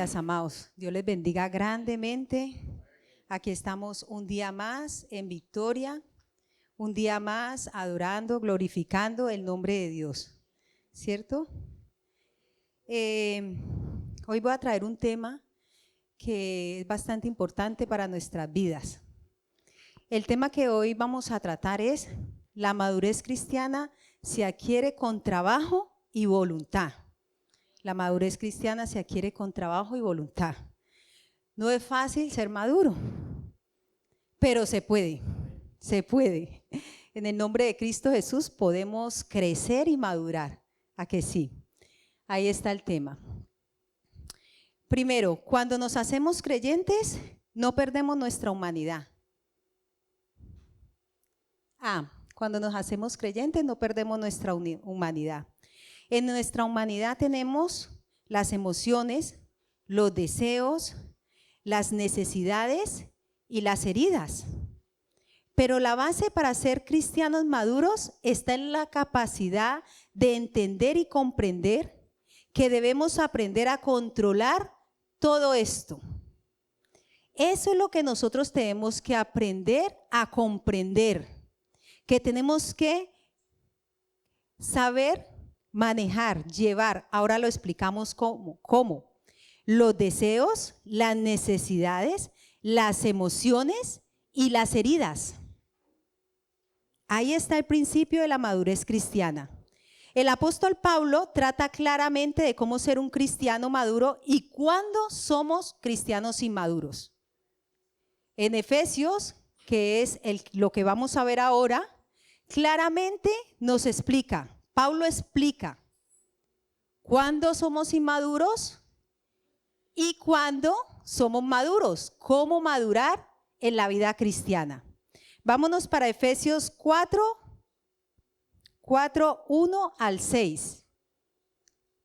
días, amados. Dios les bendiga grandemente. Aquí estamos un día más en victoria, un día más adorando, glorificando el nombre de Dios, ¿cierto? Hoy voy a traer un tema que es bastante importante para nuestras vidas. El tema que hoy vamos a tratar es: la madurez cristiana se adquiere con trabajo y voluntad. La madurez cristiana se adquiere con trabajo y voluntad. No es fácil ser maduro, pero se puede, se puede. En el nombre de Cristo Jesús podemos crecer y madurar. ¿A que sí? Ahí está el tema. Primero, cuando nos hacemos creyentes, no perdemos nuestra humanidad. Cuando nos hacemos creyentes, no perdemos nuestra humanidad. En nuestra humanidad tenemos las emociones, los deseos, las necesidades y las heridas. Pero la base para ser cristianos maduros está en la capacidad de entender y comprender que debemos aprender a controlar todo esto. Eso es lo que nosotros tenemos que aprender a comprender, que tenemos que saber manejar, llevar. Ahora lo explicamos cómo. Los deseos, las necesidades, las emociones y las heridas. Ahí está el principio de la madurez cristiana. El apóstol Pablo trata claramente de cómo ser un cristiano maduro y cuándo somos cristianos inmaduros. En Efesios, que es lo que vamos a ver ahora, claramente nos explica. Pablo explica cuándo somos inmaduros y cuándo somos maduros, cómo madurar en la vida cristiana. Vámonos para Efesios 4, 1 al 6.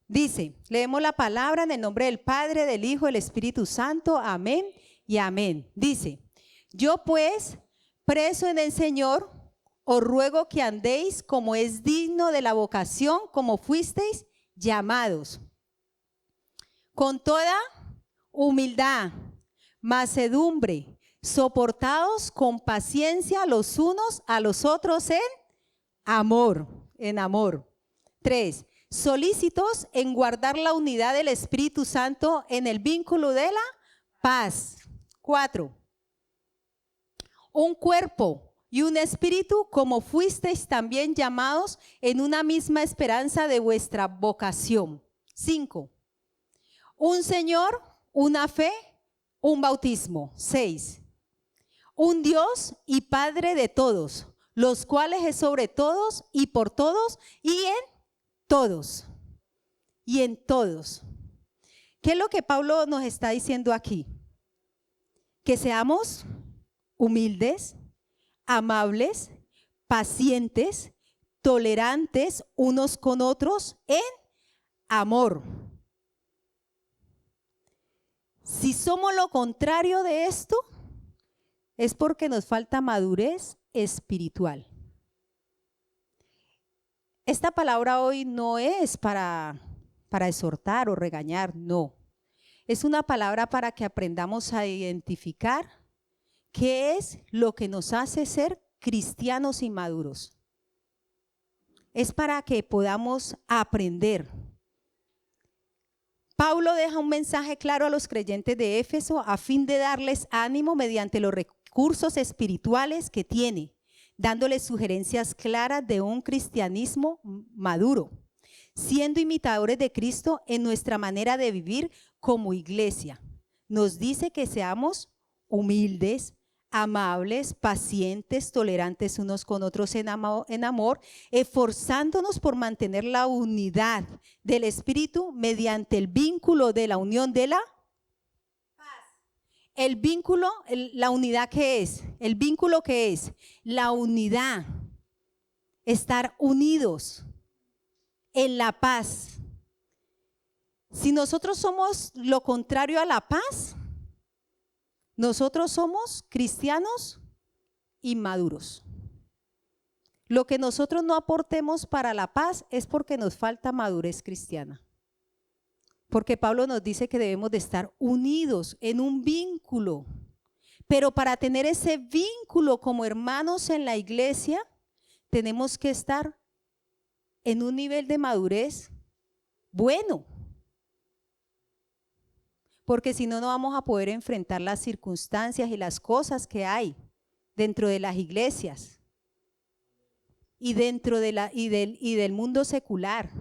Dice, leemos la palabra en el nombre del Padre, del Hijo, del Espíritu Santo. Amén y amén. Dice, yo pues, preso en el Señor, os ruego que andéis como es digno de la vocación, como fuisteis llamados, con toda humildad, mansedumbre, soportados con paciencia los unos a los otros en amor. 3. Solícitos en guardar la unidad del Espíritu Santo en el vínculo de la paz. 4. Un cuerpo y un espíritu, como fuisteis también llamados en una misma esperanza de vuestra vocación. 5. Un Señor, una fe, un bautismo. 6. Un Dios y Padre de todos, los cuales es sobre todos y por todos y en todos. Y en todos. ¿Qué es lo que Pablo nos está diciendo aquí? Que seamos humildes, amables, pacientes, tolerantes unos con otros en amor. Si somos lo contrario de esto, es porque nos falta madurez espiritual. Esta palabra hoy no es para exhortar o regañar, no. Es una palabra para que aprendamos a identificar qué es lo que nos hace ser cristianos inmaduros. Es para que podamos aprender. Pablo deja un mensaje claro a los creyentes de Éfeso a fin de darles ánimo mediante los recursos espirituales que tiene, dándoles sugerencias claras de un cristianismo maduro, siendo imitadores de Cristo en nuestra manera de vivir como iglesia. Nos dice que seamos humildes, amables, pacientes, tolerantes unos con otros en amor, esforzándonos por mantener la unidad del Espíritu mediante el vínculo de la unión de la paz. El vínculo, la unidad, ¿qué es? El vínculo, ¿qué es? La unidad, estar unidos en la paz. Si nosotros somos lo contrario a la paz, nosotros somos cristianos inmaduros. Lo que nosotros no aportemos para la paz es porque nos falta madurez cristiana. Porque Pablo nos dice que debemos de estar unidos en un vínculo. Pero para tener ese vínculo como hermanos en la iglesia, tenemos que estar en un nivel de madurez bueno. Porque si no, no vamos a poder enfrentar las circunstancias y las cosas que hay dentro de las iglesias y dentro de del mundo secular.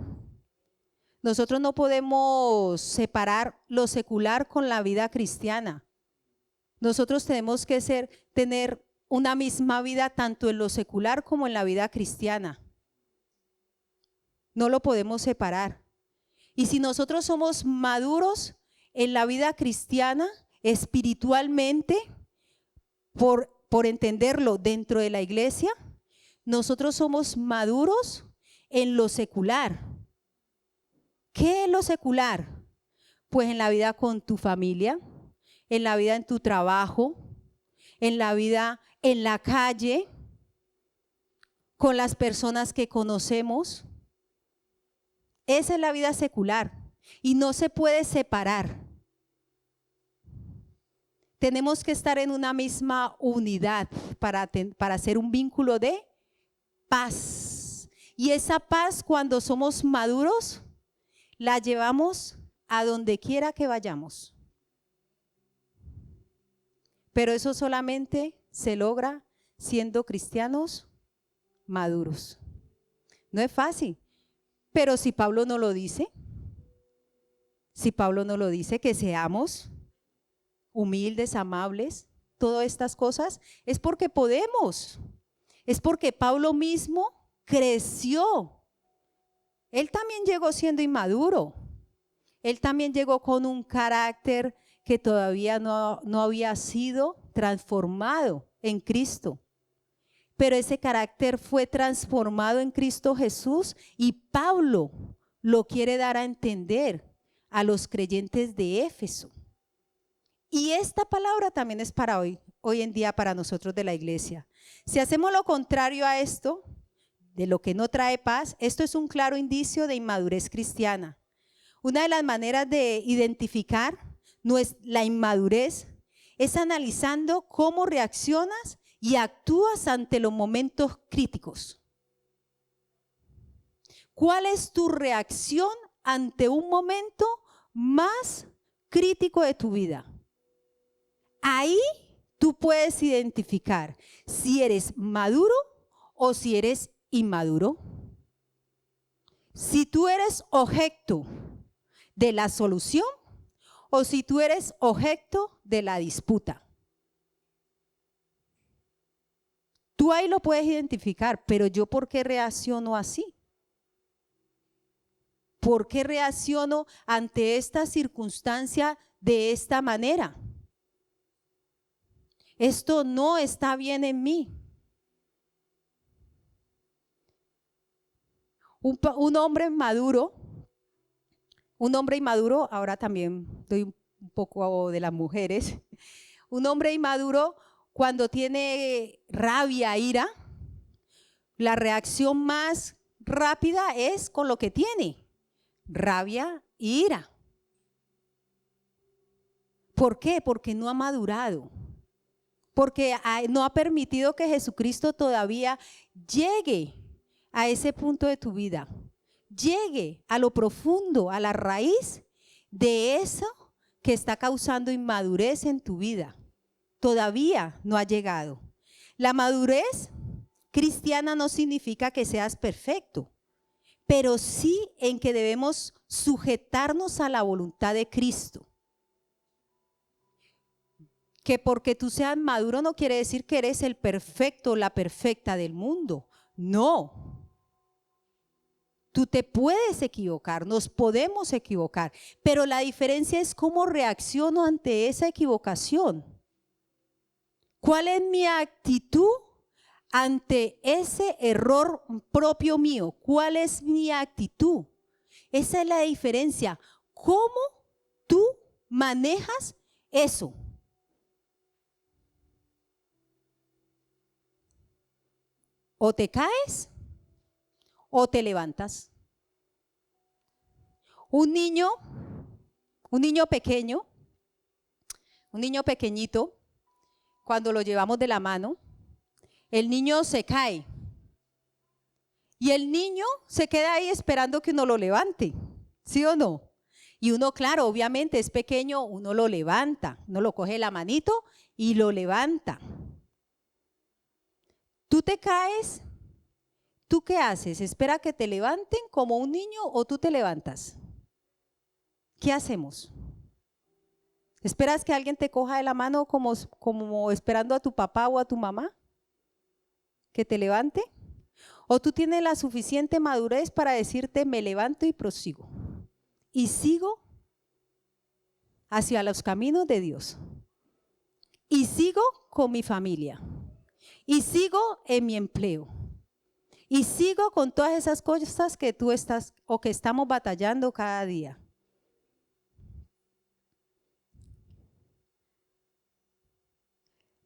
Nosotros no podemos separar lo secular con la vida cristiana. Nosotros tenemos que tener una misma vida tanto en lo secular como en la vida cristiana. No lo podemos separar. Y si nosotros somos maduros en la vida cristiana, espiritualmente, por entenderlo dentro de la iglesia, nosotros somos maduros en lo secular. ¿Qué es lo secular? Pues en la vida con tu familia, en la vida en tu trabajo, en la vida en la calle, con las personas que conocemos. Esa es la vida secular y no se puede separar. Tenemos que estar en una misma unidad para hacer un vínculo de paz. Y esa paz, cuando somos maduros, la llevamos a donde quiera que vayamos. Pero eso solamente se logra siendo cristianos maduros. No es fácil, pero si Pablo no lo dice, que seamos humildes, amables, todas estas cosas, es porque podemos. Es porque Pablo mismo creció. Él también llegó siendo inmaduro. Él también llegó con un carácter que todavía no había sido transformado en Cristo. Pero ese carácter fue transformado en Cristo Jesús y Pablo lo quiere dar a entender a los creyentes de Éfeso. Y esta palabra también es para hoy en día para nosotros de la iglesia. Si hacemos lo contrario a esto, de lo que no trae paz, esto es un claro indicio de inmadurez cristiana. Una de las maneras de identificar la inmadurez es analizando cómo reaccionas y actúas ante los momentos críticos. ¿Cuál es tu reacción ante un momento más crítico de tu vida? Ahí tú puedes identificar si eres maduro o si eres inmaduro. Si tú eres objeto de la solución o si tú eres objeto de la disputa. Tú ahí lo puedes identificar, pero yo ¿por qué reacciono así? ¿Por qué reacciono ante esta circunstancia de esta manera? Esto no está bien en mí. Un hombre inmaduro, ahora también doy un poco de las mujeres. Un hombre inmaduro, cuando tiene rabia, ira, la reacción más rápida es con lo que tiene, rabia e ira. ¿Por qué? Porque no ha madurado. Porque no ha permitido que Jesucristo todavía llegue a ese punto de tu vida, llegue a lo profundo, a la raíz de eso que está causando inmadurez en tu vida. Todavía no ha llegado. La madurez cristiana no significa que seas perfecto, pero sí en que debemos sujetarnos a la voluntad de Cristo. Que porque tú seas maduro no quiere decir que eres el perfecto, la perfecta del mundo. No. Tú te puedes equivocar, nos podemos equivocar, pero la diferencia es cómo reacciono ante esa equivocación. ¿Cuál es mi actitud ante ese error propio mío? ¿Cuál es mi actitud? Esa es la diferencia. ¿Cómo tú manejas eso? O te caes o te levantas. Un niño Un niño pequeño, un niño pequeñito, cuando lo llevamos de la mano, el niño se cae y el niño se queda ahí esperando que uno lo levante, ¿sí o no? Y uno, claro, obviamente es pequeño, uno lo levanta, uno lo coge la manito y lo levanta. Tú te caes, ¿tú qué haces? ¿Espera que te levanten como un niño o tú te levantas? ¿Qué hacemos? ¿Esperas que alguien te coja de la mano como esperando a tu papá o a tu mamá? ¿Que te levante? ¿O tú tienes la suficiente madurez para decirte, me levanto y prosigo? Y sigo hacia los caminos de Dios. Y sigo con mi familia. Y sigo en mi empleo. Y sigo con todas esas cosas que tú estás o que estamos batallando cada día.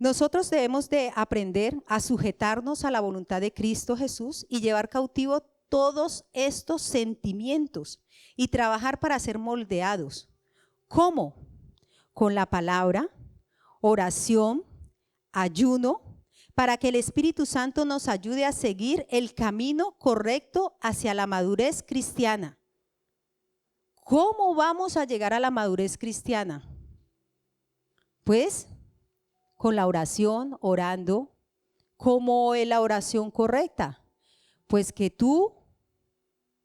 Nosotros debemos de aprender a sujetarnos a la voluntad de Cristo Jesús y llevar cautivo todos estos sentimientos y trabajar para ser moldeados. ¿Cómo? Con la palabra, oración, ayuno, para que el Espíritu Santo nos ayude a seguir el camino correcto hacia la madurez cristiana. ¿Cómo vamos a llegar a la madurez cristiana? Pues con la oración, orando. ¿Cómo es la oración correcta? Pues que tú,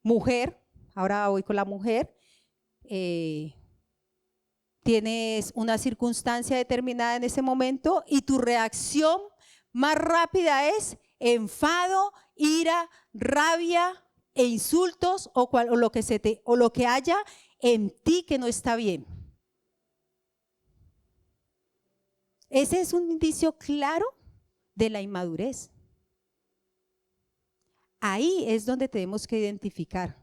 mujer, ahora voy con la mujer, tienes una circunstancia determinada en ese momento y tu reacción más rápida es enfado, ira, rabia e insultos o lo que haya en ti que no está bien. Ese es un indicio claro de la inmadurez. Ahí es donde tenemos que identificar.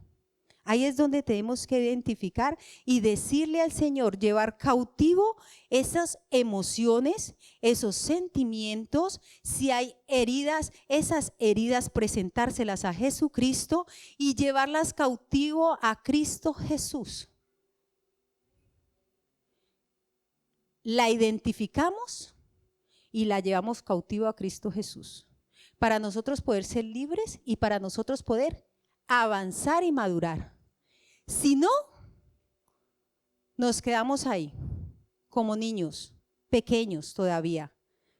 Ahí es donde tenemos que identificar y decirle al Señor, llevar cautivo esas emociones, esos sentimientos. Si hay heridas, esas heridas presentárselas a Jesucristo y llevarlas cautivo a Cristo Jesús. La identificamos y la llevamos cautivo a Cristo Jesús para nosotros poder ser libres y para nosotros poder avanzar y madurar. Si no, nos quedamos ahí como niños pequeños todavía.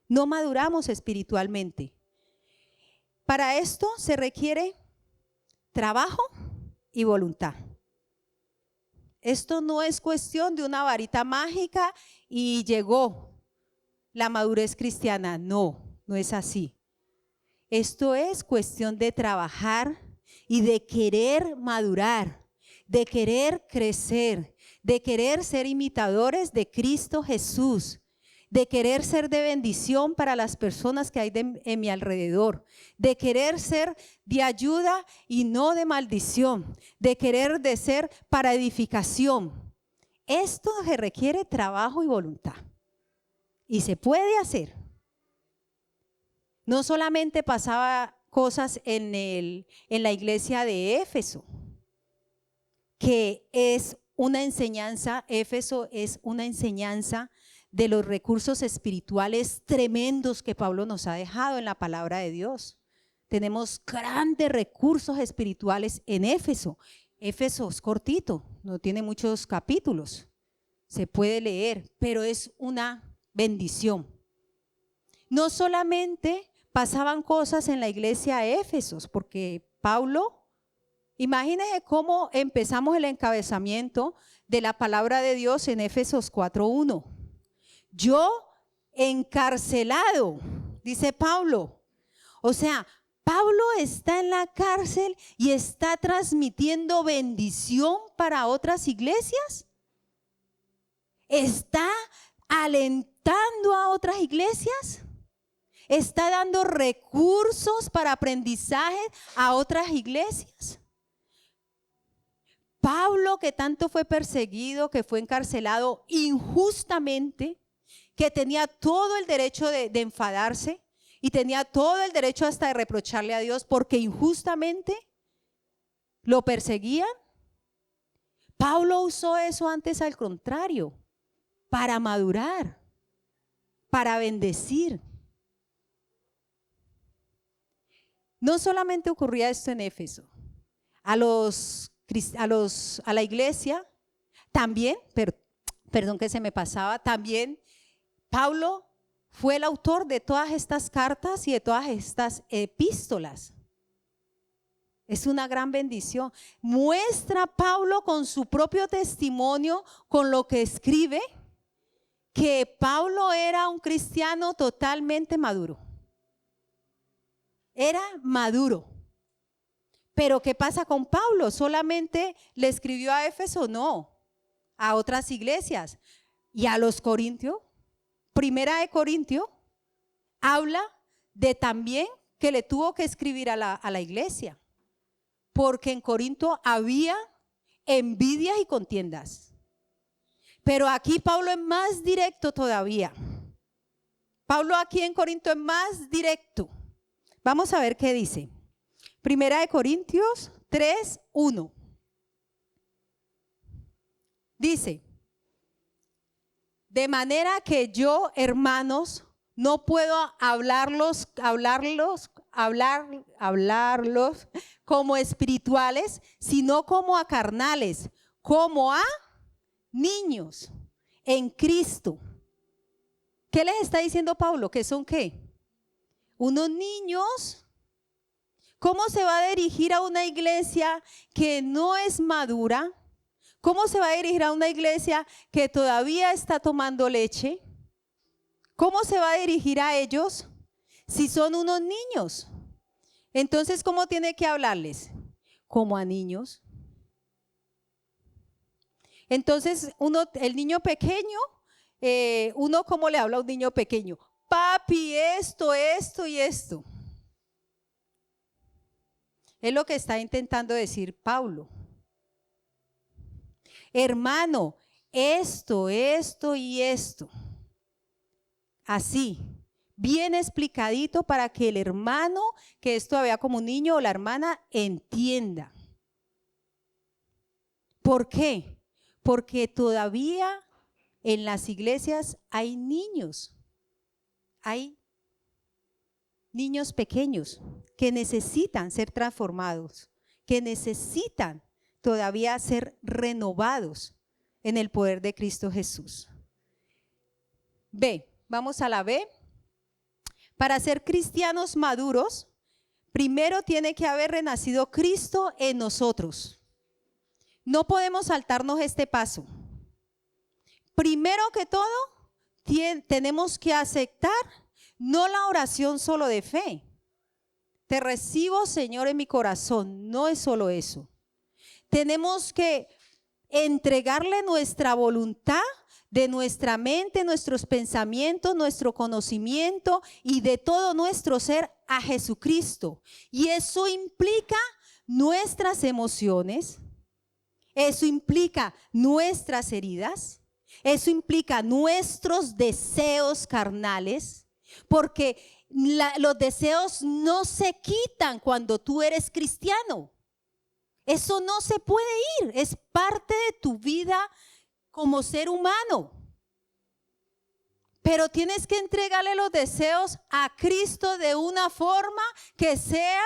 No maduramos espiritualmente. Para esto se requiere trabajo y voluntad. Esto no es cuestión de una varita mágica y llegó la madurez cristiana. No, no es así. Esto es cuestión de trabajar y de querer madurar, de querer crecer, de querer ser imitadores de Cristo Jesús, de querer ser de bendición para las personas que hay en mi alrededor, de querer ser de ayuda y no de maldición, de querer de ser para edificación. Esto se requiere trabajo y voluntad y se puede hacer. No solamente pasaba cosas en la iglesia de Éfeso, que es una enseñanza, Éfeso es una enseñanza de los recursos espirituales tremendos que Pablo nos ha dejado en la palabra de Dios. Tenemos grandes recursos espirituales en Éfeso. Éfeso es cortito, no tiene muchos capítulos, se puede leer, pero es una bendición. No solamente pasaban cosas en la iglesia de Éfeso, porque Pablo, imagínense cómo empezamos el encabezamiento de la palabra de Dios en Éfesos 4:1. Yo encarcelado, dice Pablo. O sea, Pablo está en la cárcel y está transmitiendo bendición para otras iglesias. Está alentando a otras iglesias. Está dando recursos para aprendizaje a otras iglesias. Pablo, que tanto fue perseguido, que fue encarcelado injustamente, que tenía todo el derecho de enfadarse y tenía todo el derecho hasta de reprocharle a Dios porque injustamente lo perseguían. Pablo usó eso antes al contrario, para madurar, para bendecir. No solamente ocurría esto en Éfeso, a la iglesia también, perdón que se me pasaba, también Pablo fue el autor de todas estas cartas y de todas estas epístolas. Es una gran bendición. Muestra Pablo con su propio testimonio, con lo que escribe, que Pablo era un cristiano totalmente maduro. Era maduro. Pero ¿qué pasa con Pablo? ¿Solamente le escribió a Éfeso? No, a otras iglesias. Y a los corintios, Primera de Corintios, habla de también que le tuvo que escribir a la iglesia. Porque en Corinto había envidias y contiendas. Pero aquí Pablo es más directo todavía. Pablo aquí en Corinto es más directo. Vamos a ver qué dice. Primera de Corintios 3:1. Dice: de manera que yo, hermanos, no puedo hablarlos como espirituales, sino como a carnales, como a niños en Cristo. ¿Qué les está diciendo Pablo? ¿Que son qué? Unos niños. ¿Cómo se va a dirigir a una iglesia que no es madura? ¿Cómo se va a dirigir a una iglesia que todavía está tomando leche? ¿Cómo se va a dirigir a ellos si son unos niños? Entonces, ¿cómo tiene que hablarles? Como a niños. Entonces, el niño pequeño, uno ¿cómo le habla a un niño pequeño? Papi, esto y esto. Es lo que está intentando decir Pablo. Hermano, esto y esto. Así, bien explicadito para que el hermano, que es todavía como un niño, o la hermana, entienda. ¿Por qué? Porque todavía en las iglesias hay niños pequeños que necesitan ser transformados, que necesitan todavía ser renovados en el poder de Cristo Jesús. B, vamos a la B. Para ser cristianos maduros, primero tiene que haber renacido Cristo en nosotros. No podemos saltarnos este paso. Primero que todo, tenemos que aceptar no la oración solo de fe. Te recibo, Señor, en mi corazón. No es solo eso. Tenemos que entregarle nuestra voluntad, de nuestra mente, nuestros pensamientos, nuestro conocimiento y de todo nuestro ser a Jesucristo. Y eso implica nuestras emociones, eso implica nuestras heridas, eso implica nuestros deseos carnales, porque los deseos no se quitan cuando tú eres cristiano. Eso no se puede ir, es parte de tu vida como ser humano. Pero tienes que entregarle los deseos a Cristo de una forma que sean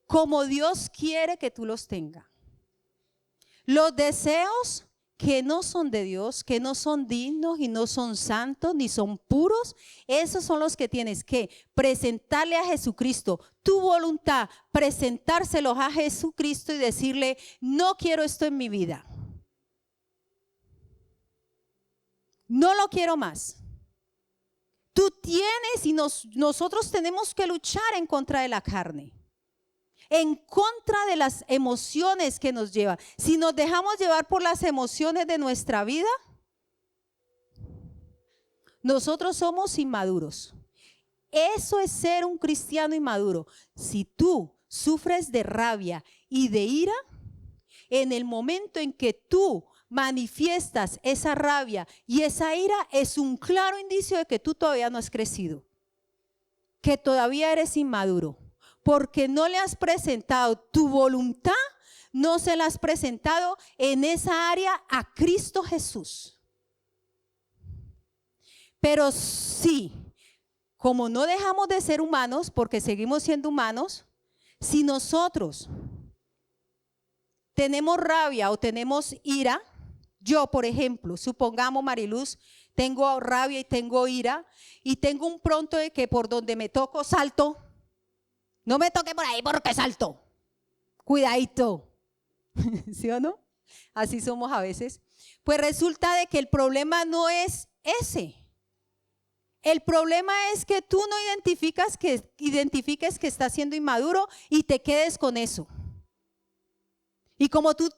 como Dios quiere que tú los tengas. Los deseos que no son de Dios, que no son dignos y no son santos ni son puros, esos son los que tienes que presentarle a Jesucristo tu voluntad, presentárselos a Jesucristo y decirle: no quiero esto en mi vida. No lo quiero más. Tú tienes y nosotros tenemos que luchar en contra de la carne, en contra de las emociones que nos llevan. Si nos dejamos llevar por las emociones de nuestra vida, nosotros somos inmaduros. Eso es ser un cristiano inmaduro. Si tú sufres de rabia y de ira, en el momento en que tú manifiestas esa rabia y esa ira, es un claro indicio de que tú todavía no has crecido, que todavía eres inmaduro, porque no le has presentado tu voluntad no se le has presentado en esa área a Cristo Jesús. Pero sí, como no dejamos de ser humanos, porque seguimos siendo humanos, si nosotros tenemos rabia o tenemos ira, yo, por ejemplo, supongamos, Mariluz, tengo rabia y tengo ira, y tengo un pronto de que por donde me toco salto. No me toque por ahí porque salto. Cuidadito. ¿Sí o no? Así somos a veces. Pues resulta de que el problema no es ese. El problema es que tú no identifiques que estás siendo inmaduro y te quedes con eso. Y como tú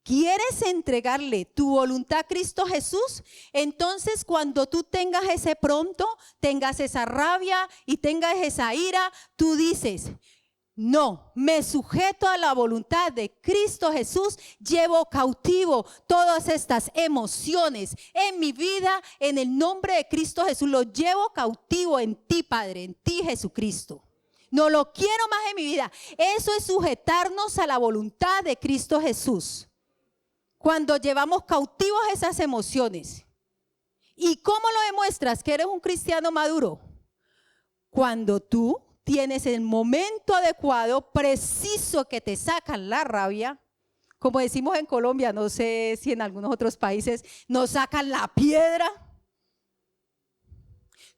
quieres entregarle tu voluntad a Cristo Jesús, entonces cuando tú tengas ese pronto, tengas esa rabia y tengas esa ira, tú dices: no, me sujeto a la voluntad de Cristo Jesús, llevo cautivo todas estas emociones en mi vida, en el nombre de Cristo Jesús, lo llevo cautivo en ti, Padre, en ti, Jesucristo. No lo quiero más en mi vida. Eso es sujetarnos a la voluntad de Cristo Jesús. Cuando llevamos cautivos esas emociones. ¿Y cómo lo demuestras que eres un cristiano maduro? Cuando tú tienes el momento adecuado, preciso, que te sacan la rabia, como decimos en Colombia, no sé si en algunos otros países, nos sacan la piedra.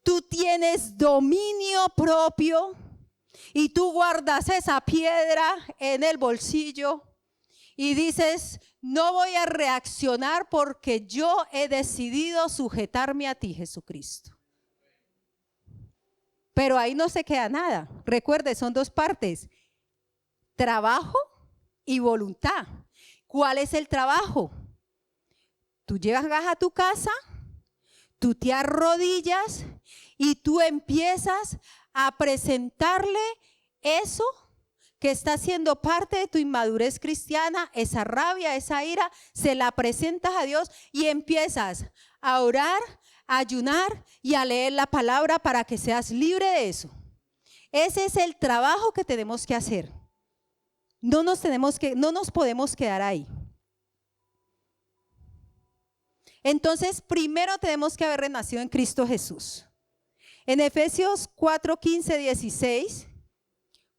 Tú tienes dominio propio y tú guardas esa piedra en el bolsillo y dices: no voy a reaccionar porque yo he decidido sujetarme a ti, Jesucristo. Pero ahí no se queda nada. Recuerde, son dos partes: trabajo y voluntad. ¿Cuál es el trabajo? Tú llegas a tu casa, tú te arrodillas y tú empiezas a presentarle eso que está siendo parte de tu inmadurez cristiana, esa rabia, esa ira, se la presentas a Dios y empiezas a orar, a ayunar y a leer la palabra para que seas libre de eso. Ese es el trabajo que tenemos que hacer. No nos podemos quedar ahí. Entonces, primero tenemos que haber renacido en Cristo Jesús. En Efesios 4:15-16,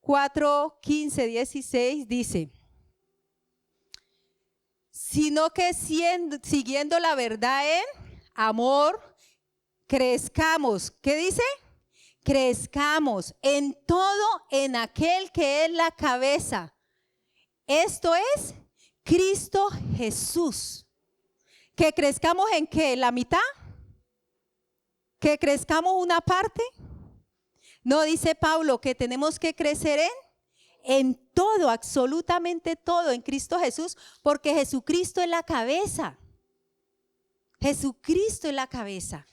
4:15-16 dice: sino que siguiendo la verdad en amor, crezcamos. ¿Qué dice? Crezcamos en todo en aquel que es la cabeza. Esto es Cristo Jesús. ¿Que crezcamos en qué? ¿La mitad? ¿Que crezcamos una parte? No, dice Pablo que tenemos que crecer en todo, absolutamente todo, en Cristo Jesús, porque Jesucristo es la cabeza. Jesucristo es la cabeza.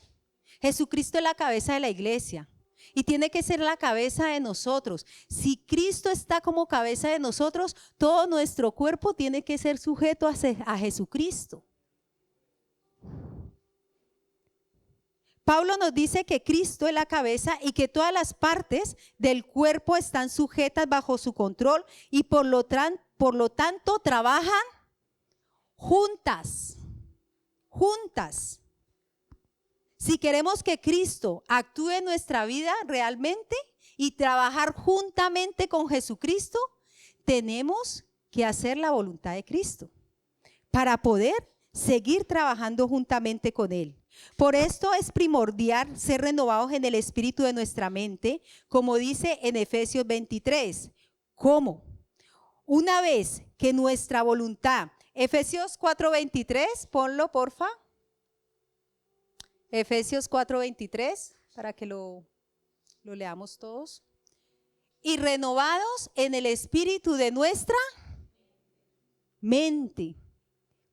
Jesucristo es la cabeza de la iglesia y tiene que ser la cabeza de nosotros. Si Cristo está como cabeza de nosotros, todo nuestro cuerpo tiene que ser sujeto a Jesucristo. Pablo nos dice que Cristo es la cabeza y que todas las partes del cuerpo están sujetas bajo su control y por lo tanto trabajan juntas. Si queremos que Cristo actúe en nuestra vida realmente y trabajar juntamente con Jesucristo, tenemos que hacer la voluntad de Cristo para poder seguir trabajando juntamente con Él. Por esto es primordial ser renovados en el espíritu de nuestra mente, como dice en Efesios 23. ¿Cómo? Una vez que nuestra voluntad, Efesios 4:23, ponlo porfa. Efesios 4:23, para que lo leamos todos. Y renovados en el espíritu de nuestra mente.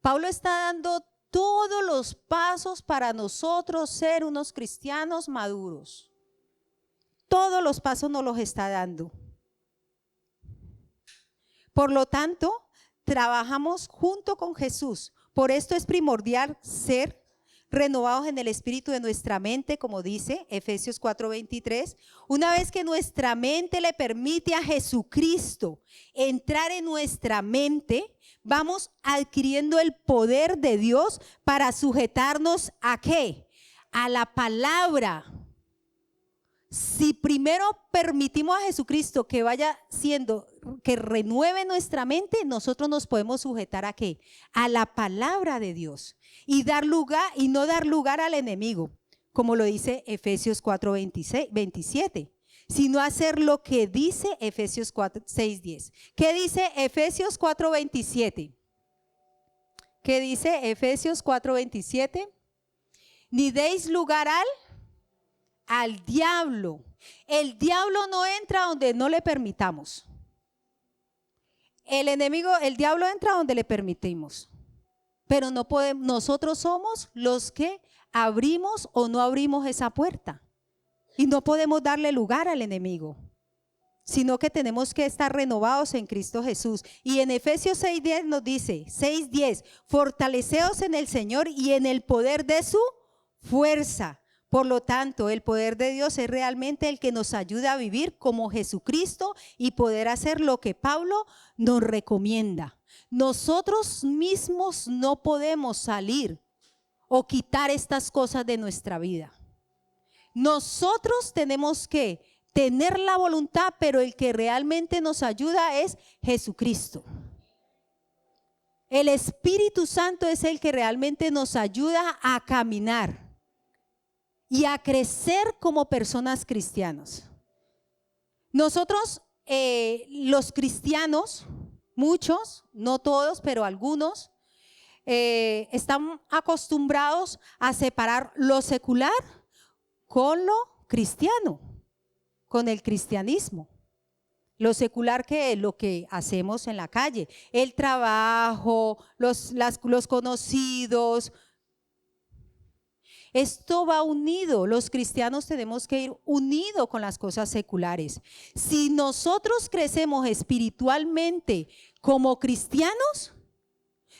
Pablo está dando todos los pasos para nosotros ser unos cristianos maduros. Todos los pasos nos los está dando. Por lo tanto, trabajamos junto con Jesús. Por esto es primordial ser renovados en el espíritu de nuestra mente, como dice Efesios 4:23. Una vez que nuestra mente le permite a Jesucristo entrar en nuestra mente, vamos adquiriendo el poder de Dios para sujetarnos ¿a qué? A la palabra. Si primero permitimos a Jesucristo que vaya siendo, que renueve nuestra mente, nosotros nos podemos sujetar ¿a qué? A la palabra de Dios y dar lugar y no dar lugar al enemigo, como lo dice Efesios 4:27, sino hacer lo que dice Efesios 6:10. ¿Qué dice Efesios 4:27? ¿Qué dice Efesios 4:27? Ni deis lugar al diablo. El diablo no entra donde no le permitamos. El enemigo, el diablo entra donde le permitimos. Pero no podemos, nosotros somos los que abrimos o no abrimos esa puerta. Y no podemos darle lugar al enemigo, sino que tenemos que estar renovados en Cristo Jesús. Y en Efesios 6:10 nos dice, 6:10, fortaleceos en el Señor y en el poder de su fuerza. Por lo tanto, el poder de Dios es realmente el que nos ayuda a vivir como Jesucristo y poder hacer lo que Pablo nos recomienda. Nosotros mismos no podemos salir o quitar estas cosas de nuestra vida. Nosotros tenemos que tener la voluntad, pero el que realmente nos ayuda es Jesucristo. El Espíritu Santo es el que realmente nos ayuda a caminar y a crecer como personas cristianos. Nosotros, los cristianos, muchos, no todos, pero algunos, están acostumbrados a separar lo secular con lo cristiano, con el cristianismo. Lo secular, que es lo que hacemos en la calle, el trabajo, los conocidos. Esto va unido. Los cristianos tenemos que ir unidos con las cosas seculares. Si nosotros crecemos espiritualmente como cristianos,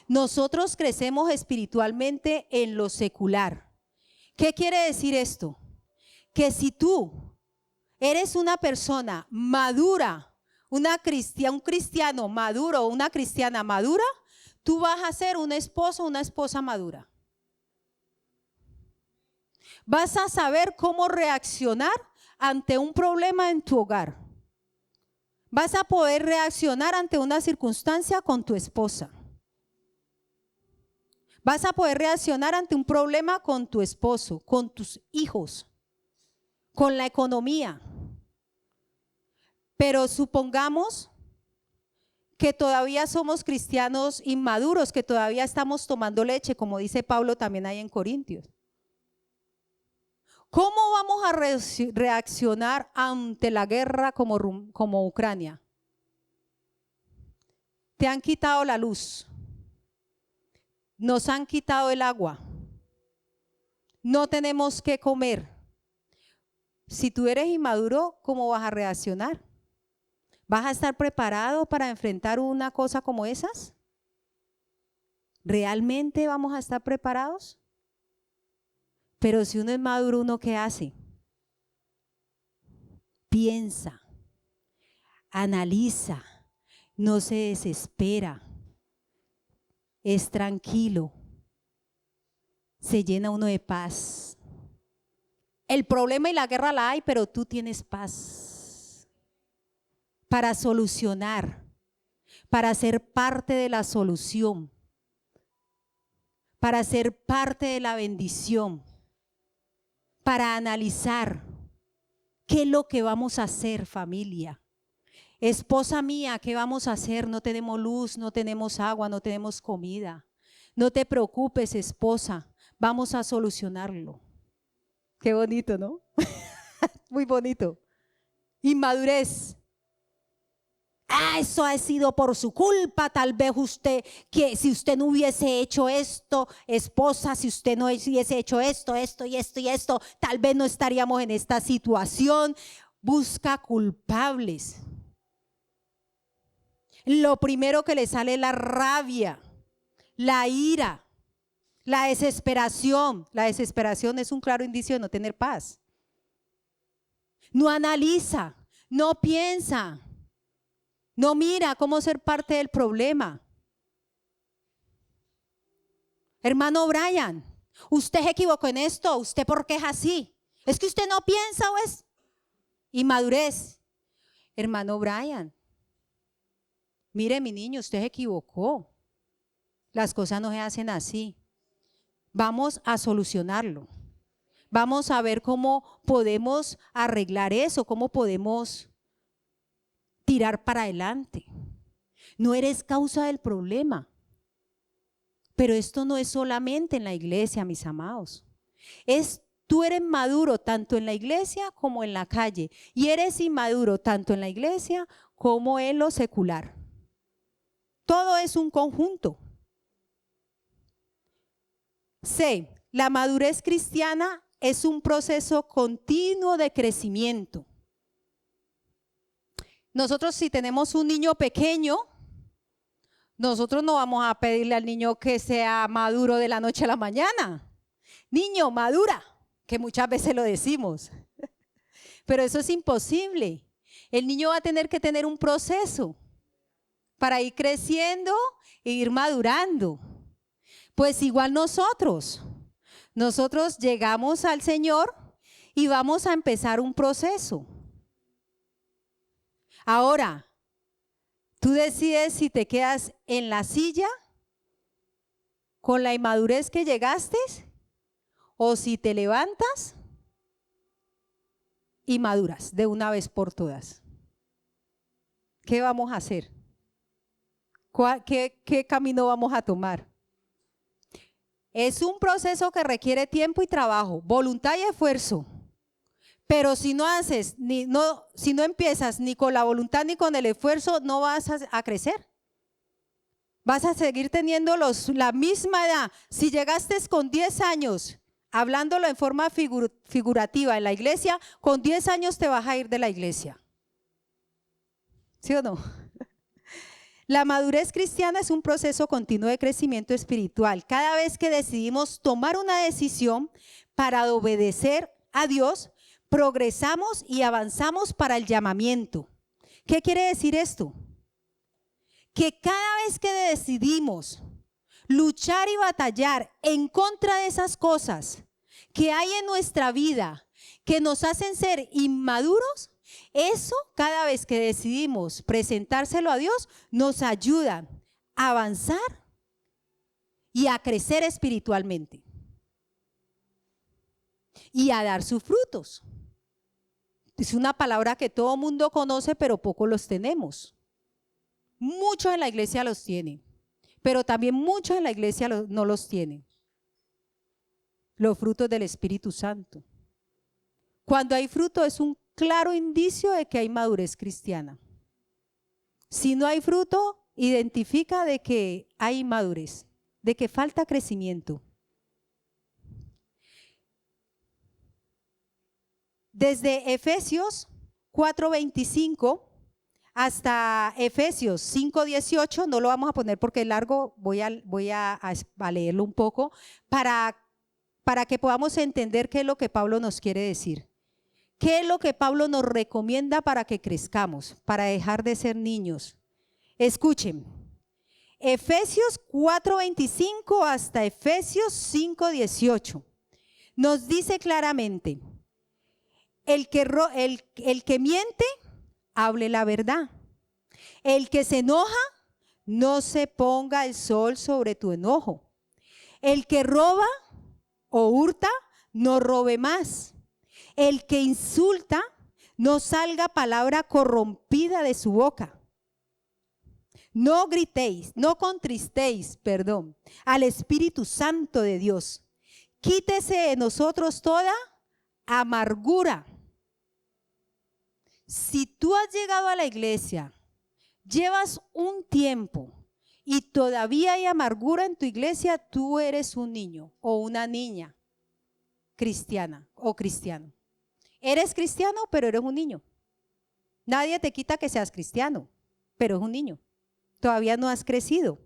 nosotros crecemos espiritualmente en lo secular. ¿Qué quiere decir esto? Que si tú eres una persona madura, un cristiano maduro o una cristiana madura, tú vas a ser un esposo o una esposa madura. Vas a saber cómo reaccionar ante un problema en tu hogar. Vas a poder reaccionar ante una circunstancia con tu esposa. Vas a poder reaccionar ante un problema con tu esposo, con tus hijos, con la economía. Pero supongamos que todavía somos cristianos inmaduros, que todavía estamos tomando leche, como dice Pablo también ahí en Corintios. ¿Cómo vamos a reaccionar ante la guerra como Ucrania? Te han quitado la luz, nos han quitado el agua, no tenemos qué comer. Si tú eres inmaduro, ¿cómo vas a reaccionar? ¿Vas a estar preparado para enfrentar una cosa como esas? ¿Realmente vamos a estar preparados? Pero si uno es maduro, ¿uno qué hace? Piensa, analiza, no se desespera, es tranquilo, se llena uno de paz. El problema y la guerra la hay, pero tú tienes paz para solucionar, para ser parte de la solución, para ser parte de la bendición, para analizar qué es lo que vamos a hacer, familia. Esposa mía, ¿qué vamos a hacer? No tenemos luz, no tenemos agua, no tenemos comida. No te preocupes, esposa, vamos a solucionarlo. Qué bonito, ¿no? Muy bonito. Inmadurez. Eso ha sido por su culpa, tal vez usted, que si usted no hubiese hecho esto, esposa, si usted no hubiese hecho esto y esto, tal vez no estaríamos en esta situación. Busca culpables. Lo primero que le sale es la rabia, la ira, La desesperación es un claro indicio de no tener paz. No analiza, no piensa, no mira cómo ser parte del problema. Hermano Brian, usted se equivocó en esto, ¿usted por qué es así? ¿Es que usted no piensa o es inmadurez? Hermano Brian, mire mi niño, usted se equivocó. Las cosas no se hacen así. Vamos a solucionarlo. Vamos a ver cómo podemos arreglar eso, cómo podemos tirar para adelante. No eres causa del problema. Pero esto no es solamente en la iglesia, mis amados. Tú eres maduro tanto en la iglesia como en la calle. Y eres inmaduro tanto en la iglesia como en lo secular. Todo es un conjunto. C. La madurez cristiana es un proceso continuo de crecimiento. Nosotros, si tenemos un niño pequeño, nosotros no vamos a pedirle al niño que sea maduro de la noche a la mañana. Niño, madura, que muchas veces lo decimos. Pero eso es imposible. El niño va a tener que tener un proceso para ir creciendo e ir madurando. Pues igual nosotros llegamos al Señor y vamos a empezar un proceso. Ahora, tú decides si te quedas en la silla con la inmadurez que llegaste o si te levantas y maduras de una vez por todas. ¿Qué vamos a hacer? ¿Qué camino vamos a tomar? Es un proceso que requiere tiempo y trabajo, voluntad y esfuerzo. Pero si no empiezas ni con la voluntad ni con el esfuerzo, no vas a crecer. Vas a seguir teniendo la misma edad. Si llegaste con 10 años, hablándolo en forma figurativa en la iglesia, con 10 años te vas a ir de la iglesia. ¿Sí o no? La madurez cristiana es un proceso continuo de crecimiento espiritual. Cada vez que decidimos tomar una decisión para obedecer a Dios, progresamos y avanzamos para el llamamiento. ¿Qué quiere decir esto? Que cada vez que decidimos luchar y batallar en contra de esas cosas que hay en nuestra vida que nos hacen ser inmaduros, eso, cada vez que decidimos presentárselo a Dios, nos ayuda a avanzar y a crecer espiritualmente y a dar sus frutos. Es una palabra que todo mundo conoce, pero pocos los tenemos. Muchos en la iglesia los tienen, pero también muchos en la iglesia no los tienen. Los frutos del Espíritu Santo. Cuando hay fruto es un claro indicio de que hay madurez cristiana. Si no hay fruto, identifica de que hay inmadurez, de que falta crecimiento. Desde Efesios 4:25 hasta Efesios 5:18, no lo vamos a poner porque es largo, voy a leerlo un poco para que podamos entender qué es lo que Pablo nos quiere decir. ¿Qué es lo que Pablo nos recomienda para que crezcamos, para dejar de ser niños? Escuchen, Efesios 4:25 hasta Efesios 5:18 nos dice claramente, el que miente, hable la verdad. El que se enoja, no se ponga el sol sobre tu enojo. El que roba o hurta, no robe más. El que insulta, no salga palabra corrompida de su boca. No gritéis, no contristéis, al Espíritu Santo de Dios. Quítese de nosotros toda amargura. Si tú has llegado a la iglesia, llevas un tiempo y todavía hay amargura en tu iglesia, tú eres un niño o una niña cristiana o cristiano. Eres cristiano, pero eres un niño. Nadie te quita que seas cristiano, pero es un niño. Todavía no has crecido.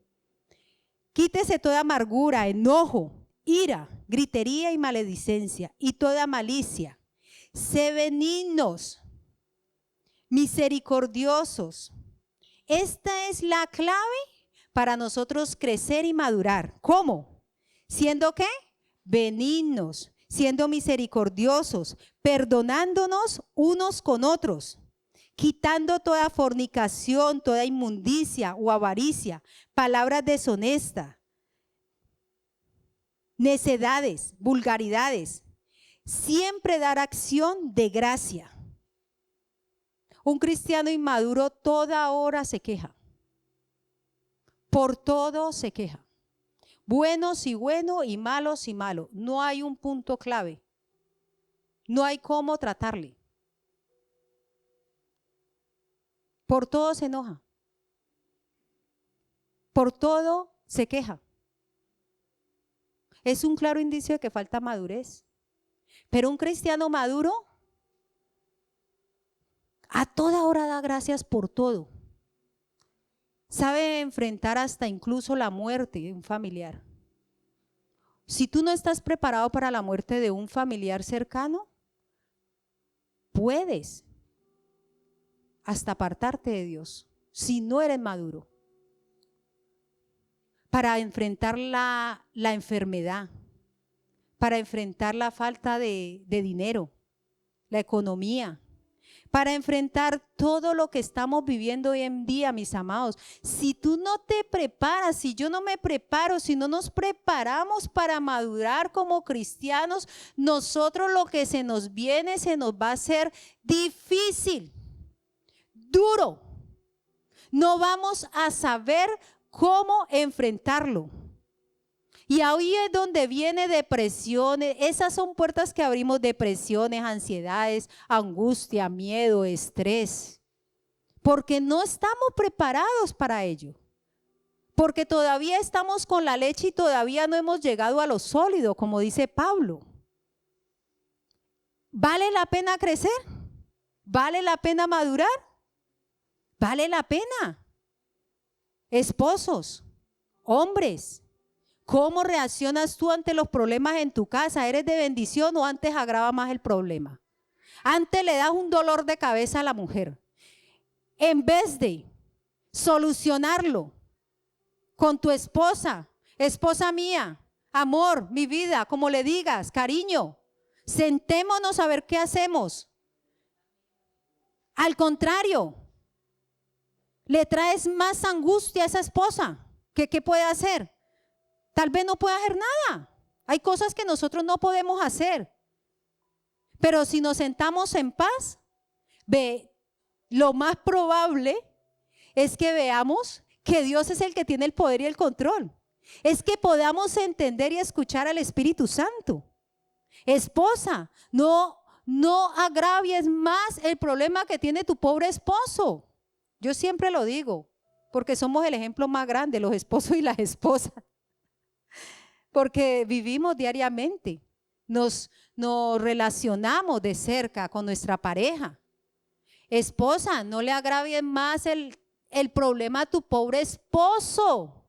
Quítese toda amargura, enojo, ira, gritería y maledicencia y toda malicia. Sé benignos, misericordiosos. Esta es la clave para nosotros crecer y madurar. ¿Cómo? ¿Siendo qué? Benignos, siendo misericordiosos, perdonándonos unos con otros, quitando toda fornicación, toda inmundicia o avaricia, palabras deshonestas, necedades, vulgaridades. Siempre dar acción de gracia. Un cristiano inmaduro toda hora se queja. Por todo se queja. Buenos y buenos y malos y malos. No hay un punto clave. No hay cómo tratarle. Por todo se enoja. Por todo se queja. Es un claro indicio de que falta madurez. Pero un cristiano maduro a toda hora da gracias por todo. Sabe enfrentar hasta incluso la muerte de un familiar. Si tú no estás preparado para la muerte de un familiar cercano, puedes hasta apartarte de Dios si no eres maduro. Para enfrentar la enfermedad, para enfrentar la falta de dinero, la economía, para enfrentar todo lo que estamos viviendo hoy en día, mis amados. Si tú no te preparas, si yo no me preparo, si no nos preparamos para madurar como cristianos, nosotros lo que se nos viene se nos va a hacer difícil, duro. No vamos a saber cómo enfrentarlo. Y ahí es donde viene depresiones. Esas son puertas que abrimos: depresiones, ansiedades, angustia, miedo, estrés. Porque no estamos preparados para ello. Porque todavía estamos con la leche y todavía no hemos llegado a lo sólido, como dice Pablo. ¿Vale la pena crecer? ¿Vale la pena madurar? ¿Vale la pena? Esposos, hombres, ¿cómo reaccionas tú ante los problemas en tu casa? ¿Eres de bendición o antes agrava más el problema? Antes le das un dolor de cabeza a la mujer. En vez de solucionarlo con tu esposa, esposa mía, amor, mi vida, como le digas, cariño, sentémonos a ver qué hacemos. Al contrario, le traes más angustia a esa esposa. ¿Qué puede hacer? Tal vez no pueda hacer nada. Hay cosas que nosotros no podemos hacer. Pero si nos sentamos en paz, lo más probable es que veamos que Dios es el que tiene el poder y el control. Es que podamos entender y escuchar al Espíritu Santo. Esposa, no agravies más el problema que tiene tu pobre esposo. Yo siempre lo digo, porque somos el ejemplo más grande, los esposos y las esposas. Porque vivimos diariamente, nos relacionamos de cerca con nuestra pareja. Esposa, no le agravies más el problema a tu pobre esposo.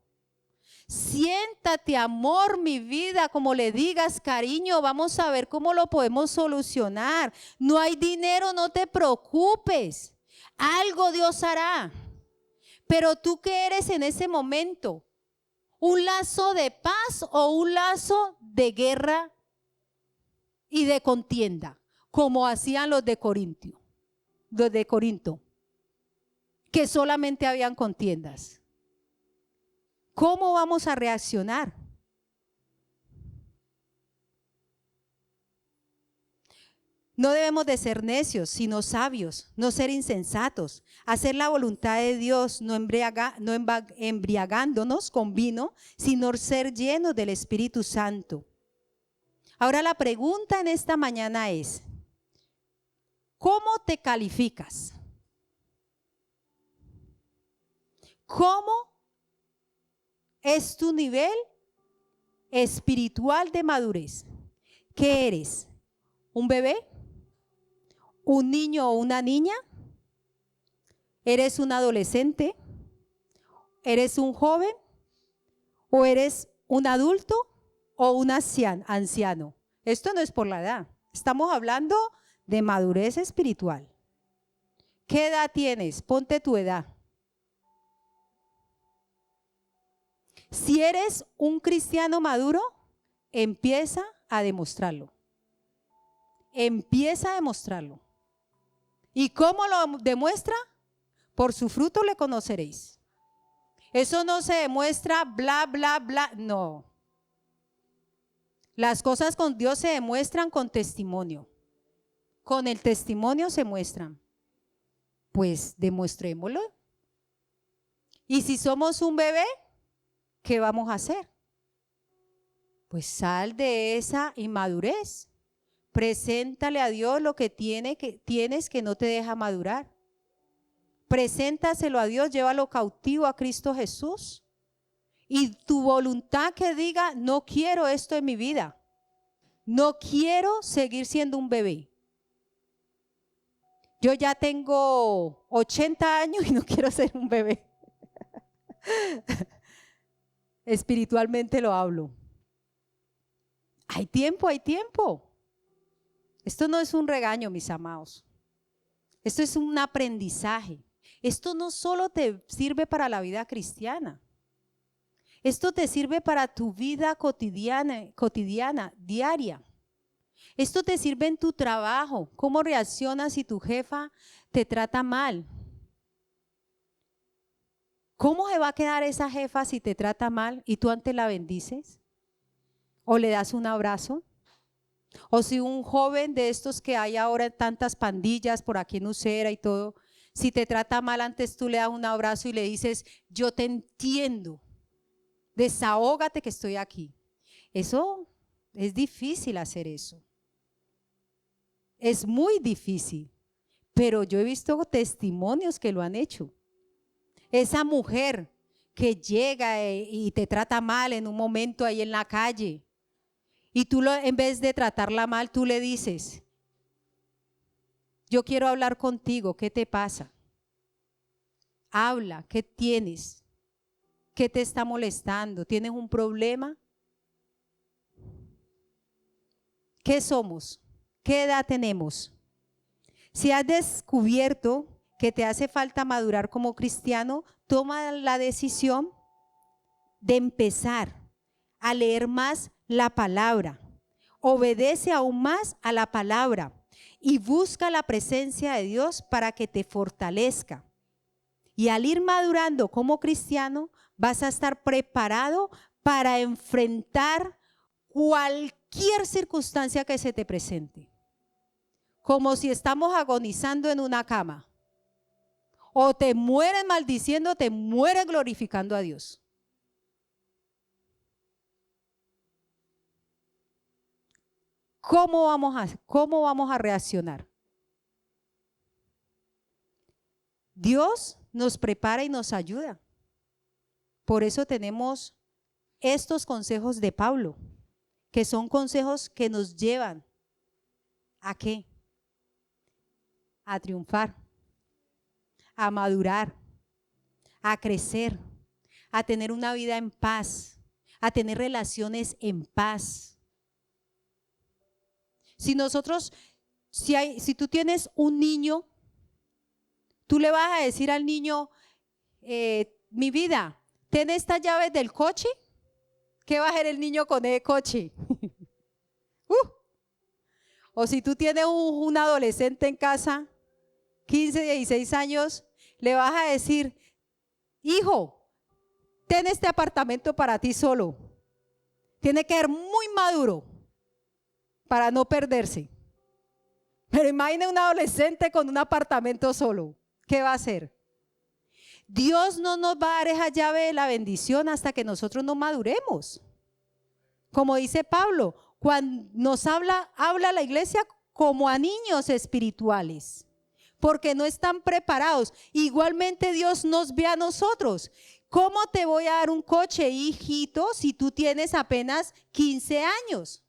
Siéntate, amor, mi vida, como le digas, cariño, vamos a ver cómo lo podemos solucionar. No hay dinero, no te preocupes. Algo Dios hará. Pero tú, ¿qué eres en ese momento? ¿Un lazo de paz o un lazo de guerra y de contienda, como hacían los de Corinto, que solamente habían contiendas? ¿Cómo vamos a reaccionar? No debemos de ser necios, sino sabios, no ser insensatos, hacer la voluntad de Dios, no embriagándonos con vino, sino ser llenos del Espíritu Santo. Ahora la pregunta en esta mañana es: ¿cómo te calificas? ¿Cómo es tu nivel espiritual de madurez? ¿Qué eres? ¿Un bebé? ¿Un niño o una niña? ¿Eres un adolescente? ¿Eres un joven? ¿O eres un adulto o un anciano. Esto no es por la edad. Estamos hablando de madurez espiritual. ¿Qué edad tienes? Ponte tu edad. Si eres un cristiano maduro, empieza a demostrarlo. Empieza a demostrarlo. ¿Y cómo lo demuestra? Por su fruto le conoceréis. Eso no se demuestra bla, bla, bla, no. Las cosas con Dios se demuestran con testimonio. Con el testimonio se muestran. Pues demuestrémoslo. Y si somos un bebé, ¿qué vamos a hacer? Pues sal de esa inmadurez. Preséntale a Dios lo que tienes que no te deja madurar. Preséntaselo a Dios, llévalo cautivo a Cristo Jesús. Y tu voluntad que diga, no quiero esto en mi vida. No quiero seguir siendo un bebé. Yo ya tengo 80 años y no quiero ser un bebé. Espiritualmente lo hablo. Hay tiempo, hay tiempo. Esto no es un regaño, mis amados. Esto es un aprendizaje. Esto no solo te sirve para la vida cristiana. Esto te sirve para tu vida cotidiana, diaria. Esto te sirve en tu trabajo. ¿Cómo reaccionas si tu jefa te trata mal? ¿Cómo se va a quedar esa jefa si te trata mal y tú antes la bendices? ¿O le das un abrazo? O si un joven de estos que hay ahora en tantas pandillas por aquí en Usera y todo, si te trata mal antes tú le das un abrazo y le dices, yo te entiendo, desahógate que estoy aquí. Eso es difícil hacer eso. Es muy difícil, pero yo he visto testimonios que lo han hecho. Esa mujer que llega y te trata mal en un momento ahí en la calle, y tú en vez de tratarla mal, tú le dices, yo quiero hablar contigo, ¿qué te pasa? Habla, ¿qué tienes? ¿Qué te está molestando? ¿Tienes un problema? ¿Qué somos? ¿Qué edad tenemos? Si has descubierto que te hace falta madurar como cristiano, toma la decisión de empezar a leer más la palabra. Obedece aún más a la palabra y busca la presencia de Dios para que te fortalezca. Y al ir madurando como cristiano, vas a estar preparado para enfrentar cualquier circunstancia que se te presente. Como si estamos agonizando en una cama. O te mueres maldiciendo, te mueres glorificando a Dios. ¿Cómo vamos a reaccionar? Dios nos prepara y nos ayuda. Por eso tenemos estos consejos de Pablo, que son consejos que nos llevan ¿a qué? A triunfar, a madurar, a crecer, a tener una vida en paz, a tener relaciones en paz. Si tú tienes un niño, tú le vas a decir al niño, mi vida, ¿ten estas llaves del coche? ¿Qué va a hacer el niño con el coche? O si tú tienes un adolescente en casa, 15, 16 años, le vas a decir, hijo, ten este apartamento para ti solo. Tiene que ser muy maduro para no perderse. Pero imagine un adolescente con un apartamento solo. ¿Qué va a hacer? Dios no nos va a dar esa llave de la bendición hasta que nosotros no maduremos. Como dice Pablo, cuando nos habla la iglesia como a niños espirituales, porque no están preparados. Igualmente Dios nos ve a nosotros. ¿Cómo te voy a dar un coche, hijito, si tú tienes apenas 15 años?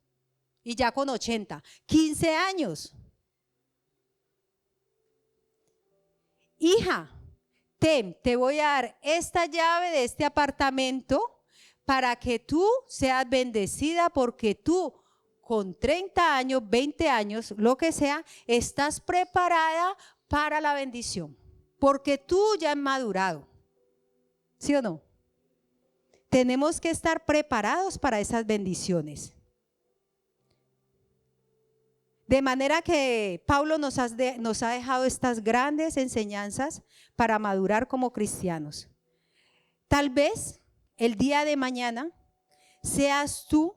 Y ya con 80, 15 años. Hija, te voy a dar esta llave de este apartamento para que tú seas bendecida, porque tú con 30 años, 20 años, lo que sea, estás preparada para la bendición, porque tú ya has madurado. ¿Sí o no? Tenemos que estar preparados para esas bendiciones. De manera que Pablo nos ha dejado estas grandes enseñanzas para madurar como cristianos. Tal vez el día de mañana seas tú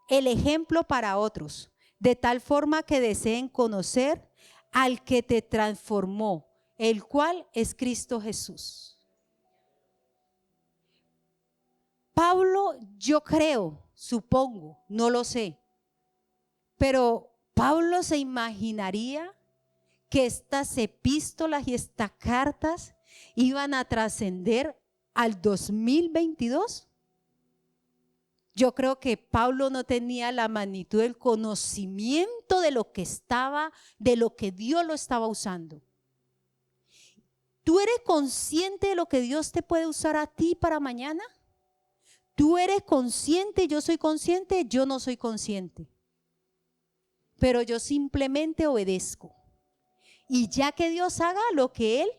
el ejemplo para otros, de tal forma que deseen conocer al que te transformó, el cual es Cristo Jesús. Pablo, yo creo, supongo, no lo sé, pero Pablo se imaginaría que estas epístolas y estas cartas iban a trascender al 2022. Yo creo que Pablo no tenía la magnitud del conocimiento de lo que estaba, de lo que Dios lo estaba usando. ¿Tú eres consciente de lo que Dios te puede usar a ti para mañana? ¿Tú eres consciente? Yo soy consciente, yo no soy consciente. Pero yo simplemente obedezco. Y ya que Dios haga lo que Él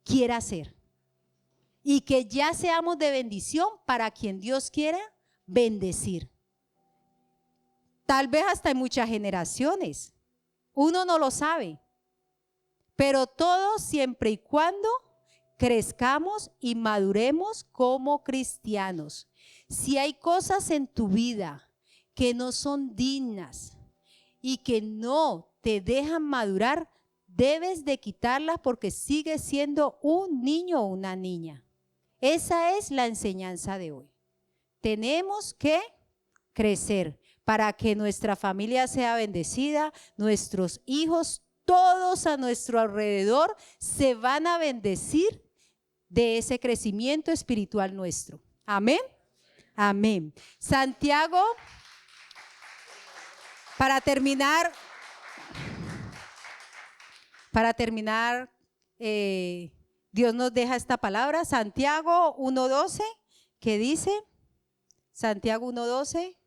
quiera hacer. Y que ya seamos de bendición para quien Dios quiera bendecir. Tal vez hasta en muchas generaciones. Uno no lo sabe. Pero todo siempre y cuando crezcamos y maduremos como cristianos. Si hay cosas en tu vida que no son dignas y que no te dejan madurar, debes de quitarlas porque sigues siendo un niño o una niña. Esa es la enseñanza de hoy. Tenemos que crecer para que nuestra familia sea bendecida, nuestros hijos, todos a nuestro alrededor se van a bendecir de ese crecimiento espiritual nuestro. Amén. Amén. Santiago, para terminar, Dios nos deja esta palabra, Santiago 1:12, que dice, Santiago 1:12,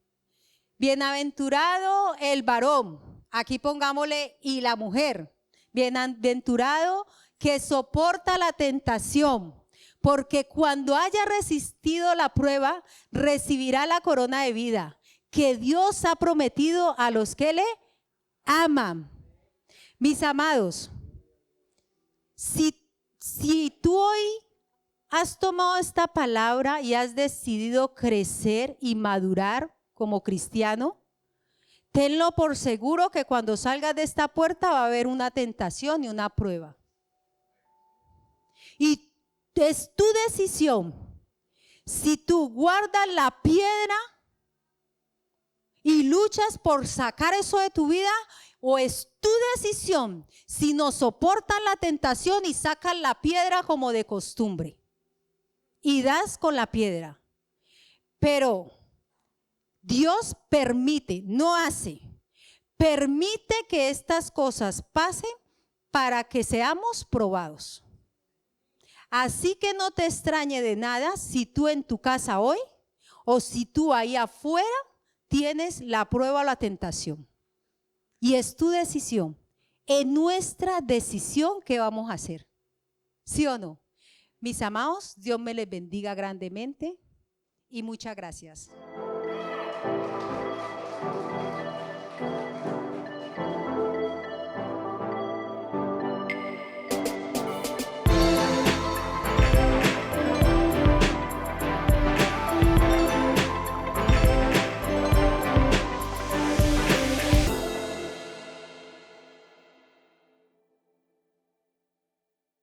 bienaventurado el varón, aquí pongámosle y la mujer, bienaventurado que soporta la tentación, porque cuando haya resistido la prueba, recibirá la corona de vida que Dios ha prometido a los que le aman. Mis amados, si tú hoy has tomado esta palabra y has decidido crecer y madurar como cristiano, tenlo por seguro que cuando salgas de esta puerta va a haber una tentación y una prueba. Y es tu decisión. Si tú guardas la piedra y luchas por sacar eso de tu vida, o es tu decisión si no soportas la tentación y sacas la piedra como de costumbre y das con la piedra. Pero Dios permite, no hace, permite que estas cosas pasen para que seamos probados. Así que no te extrañe de nada si tú en tu casa hoy o si tú ahí afuera tienes la prueba o la tentación. Y es tu decisión, es nuestra decisión que vamos a hacer. ¿Sí o no? Mis amados, Dios me les bendiga grandemente y muchas gracias.